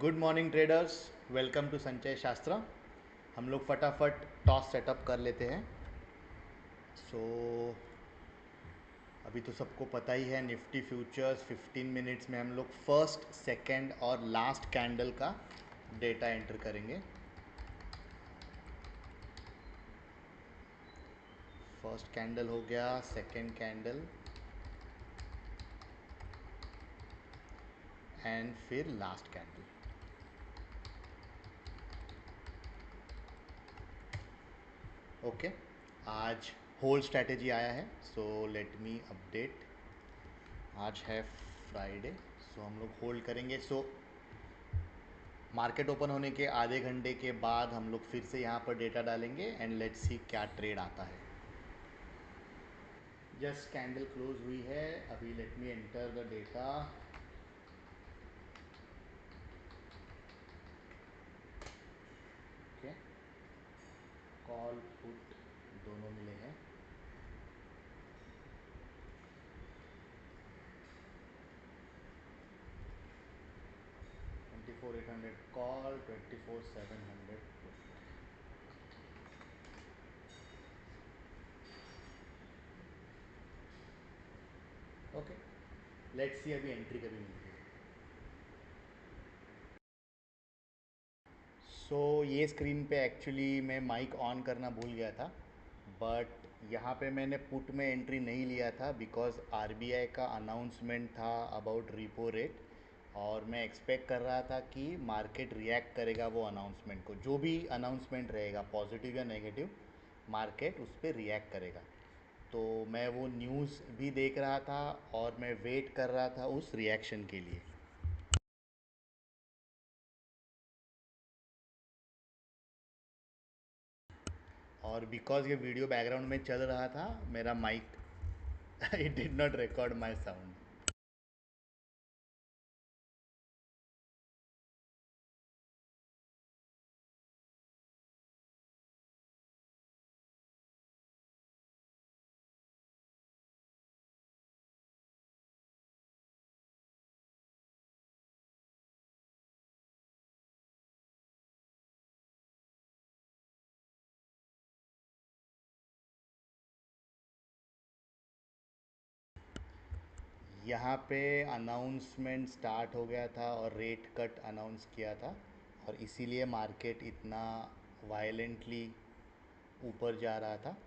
Good morning traders. Welcome to Sanchay Shastra. हम लोग फटाफट टॉस सेटअप कर लेते हैं। सो अभी तो सबको पता ही है, निफ्टी फ्यूचर्स 15 मिनट्स में हम लोग फर्स्ट, सेकंड और लास्ट कैंडल का डेटा एंटर करेंगे। फर्स्ट कैंडल हो गया, सेकंड कैंडल एंड फिर लास्ट कैंडल। ओके, आज होल्ड स्ट्रैटेजी आया है, सो लेट मी अपडेट। आज है फ्राइडे, सो हम लोग होल्ड करेंगे। सो मार्केट ओपन होने के आधे घंटे के बाद हम लोग फिर से यहाँ पर डेटा डालेंगे एंड लेट्स सी क्या ट्रेड आता है। जस्ट कैंडल क्लोज हुई है, अभी let me enter the data. Okay, call put दोनों मिले हैं। $24,800 call, $24,700 put. Okay, let's see अभी एंट्री कभी मिलती है। सो ये स्क्रीन पे एक्चुअली मैं माइक ऑन करना भूल गया था, बट यहाँ पे मैंने पुट में एंट्री नहीं लिया था बिकॉज आरबीआई का अनाउंसमेंट था अबाउट रिपो रेट, और मैं एक्सपेक्ट कर रहा था कि मार्केट रिएक्ट करेगा वो अनाउंसमेंट को। जो भी अनाउंसमेंट रहेगा, पॉजिटिव या नेगेटिव, मार्केट उस पर रिएक्ट करेगा। तो मैं वो न्यूज़ भी देख रहा था और मैं वेट कर रहा था उस रिएक्शन के लिए। और बिकॉज ये वीडियो बैकग्राउंड में चल रहा था, मेरा mic it did not record my sound. यहाँ पे अनाउंसमेंट स्टार्ट हो गया था और रेट कट अनाउंस किया था, और इसीलिए मार्केट इतना वायलेंटली ऊपर जा रहा था।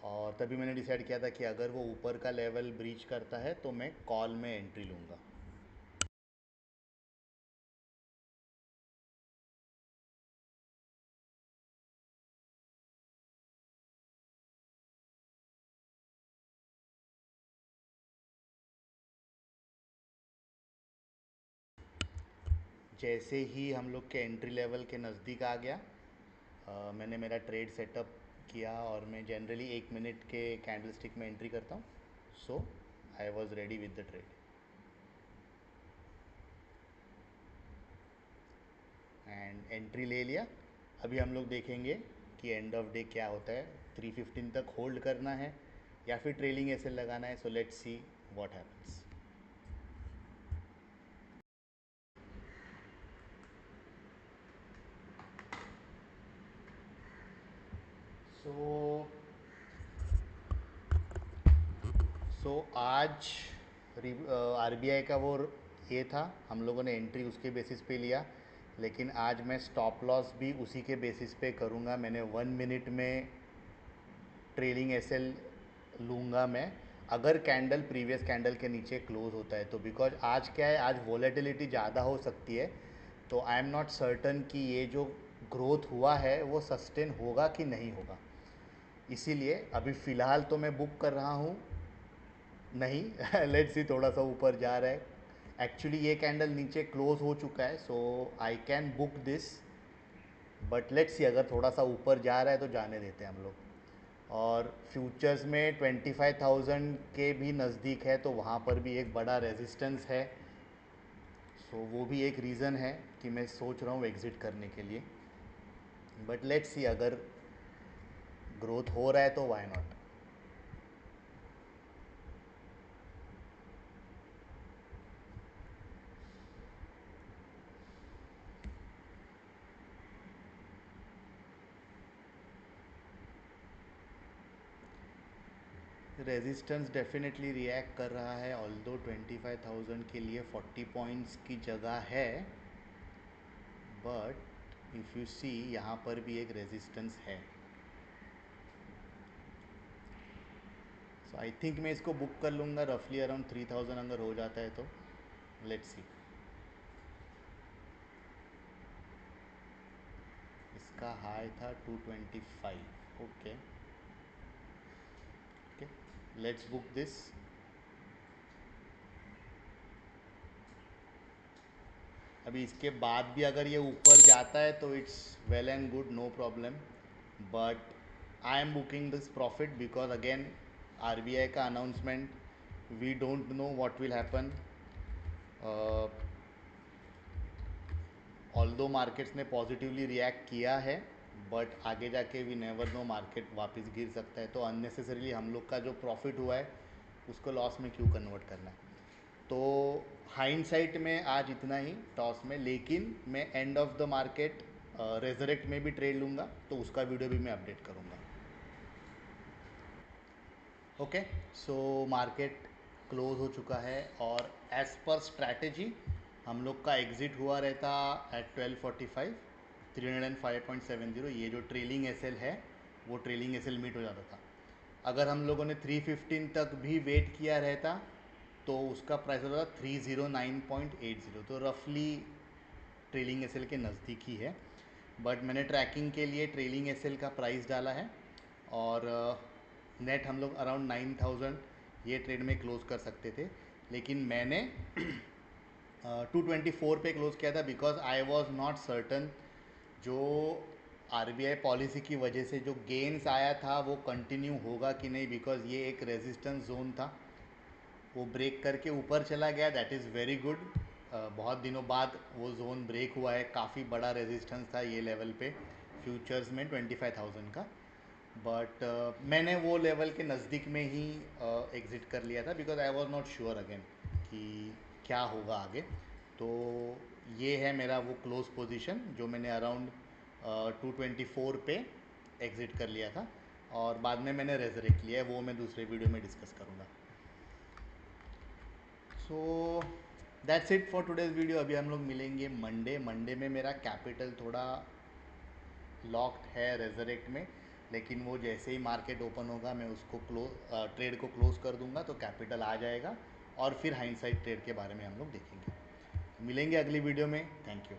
और तभी मैंने डिसाइड किया था कि अगर वो ऊपर का लेवल ब्रीच करता है तो मैं कॉल में एंट्री लूँगा। जैसे ही हम लोग के एंट्री लेवल के नज़दीक आ गया, मैंने मेरा ट्रेड सेटअप किया, और मैं जनरली 1 मिनट के कैंडल स्टिक में एंट्री करता हूँ। So I was ready with the trade and entry ले लिया। अभी हम लोग देखेंगे कि एंड ऑफ डे क्या होता है, 315 तक होल्ड करना है या फिर ट्रेलिंग ऐसे लगाना है। So let's see what happens. So so आज आरबीआई का वो ये था, हम लोगों ने एंट्री उसके बेसिस पे लिया, लेकिन आज मैं स्टॉप लॉस भी उसी के बेसिस पे करूँगा। मैंने 1 मिनट में ट्रेलिंग एसएल लूँगा मैं, अगर कैंडल प्रीवियस कैंडल के नीचे क्लोज होता है तो। बिकॉज आज क्या है, आज वॉलेटिलिटी ज़्यादा हो सकती है, तो आई एम नॉट सर्टन कि ये जो ग्रोथ हुआ है वो सस्टेन होगा कि नहीं होगा। इसीलिए अभी फ़िलहाल तो मैं बुक कर रहा हूँ नहीं। लेट्स सी, थोड़ा सा ऊपर जा रहा है। एक्चुअली ये कैंडल नीचे क्लोज हो चुका है, so I can book this, but let's see अगर थोड़ा सा ऊपर जा रहा है तो जाने देते हैं हम लोग। और फ्यूचर्स में 25,000 के भी नज़दीक है, तो वहाँ पर भी एक बड़ा रेजिस्टेंस है। सो वो भी एक रीज़न है कि मैं सोच रहा हूँ एग्ज़िट करने के लिए, बट लेट्स सी अगर ग्रोथ हो रहा है तो why not. Resistance definitely react कर रहा है, ऑल्दो 25,000 के लिए 40 पॉइंट्स की जगह है, बट इफ़ यू सी यहाँ पर भी एक रेजिस्टेंस है। सो आई थिंक मैं इसको बुक कर लूँगा रफली अराउंड 3000 अगर हो जाता है तो। Let's see. इसका हाई था 225। Okay okay, let's book this. अभी इसके बाद भी अगर ये ऊपर जाता है तो it's well and good, no problem, but I am booking this profit because again RBI का announcement, we don't know what will happen. Although markets ने पॉजिटिवली रिएक्ट किया है, बट आगे जाके वी नेवर नो, मार्केट वापस गिर सकता है, तो अननेसेसरीली हम लोग का जो प्रॉफिट हुआ है उसको लॉस में क्यों कन्वर्ट करना है। तो हाइंडसाइट में आज इतना ही टॉस में, लेकिन मैं end of the market resurrect में भी ट्रेड लूँगा, तो उसका वीडियो भी मैं अपडेट करूँगा। ओके, सो मार्केट क्लोज हो चुका है और एज पर स्ट्रैटेजी हम लोग का एग्ज़िट हुआ रहता एट 1245, 305.70। ये जो ट्रेलिंग एसएल है वो ट्रेलिंग एसएल मीट हो जाता था। अगर हम लोगों ने 315 तक भी वेट किया रहता तो उसका प्राइस होता था 309.80, तो रफली ट्रेलिंग एसएल के नज़दीक ही है। बट मैंने ट्रैकिंग के लिए ट्रेलिंग एसएल का प्राइस डाला है और नेट हम लोग अराउंड 9000 ये ट्रेड में क्लोज़ कर सकते थे, लेकिन मैंने 224 पे क्लोज़ किया था because I was not certain जो आरबीआई पॉलिसी की वजह से जो गेन्स आया था वो कंटिन्यू होगा कि नहीं, बिकॉज ये एक रेजिस्टेंस जोन था, वो ब्रेक करके ऊपर चला गया, दैट इज़ वेरी गुड। बहुत दिनों बाद वो जोन ब्रेक हुआ है, काफ़ी बड़ा रेजिस्टेंस था ये लेवल पे फ्यूचर्स में 25,000 का, बट मैंने वो लेवल के नज़दीक में ही एग्ज़िट कर लिया था because I was not sure again कि क्या होगा आगे। तो ये है मेरा वो क्लोज पोजीशन जो मैंने अराउंड 224 पे एग्ज़िट कर लिया था और बाद में मैंने रेजरेक्ट लिया है, वो मैं दूसरे वीडियो में डिस्कस करूँगा। So that's it for today's video. अभी हम लोग मिलेंगे मंडे में मेरा कैपिटल थोड़ा लॉक्ड है रेजरेक्ट में, लेकिन वो जैसे ही मार्केट ओपन होगा मैं उसको ट्रेड को क्लोज कर दूंगा तो कैपिटल आ जाएगा और फिर हाइंडसाइड ट्रेड के बारे में हम लोग देखेंगे। मिलेंगे अगली वीडियो में। Thank you.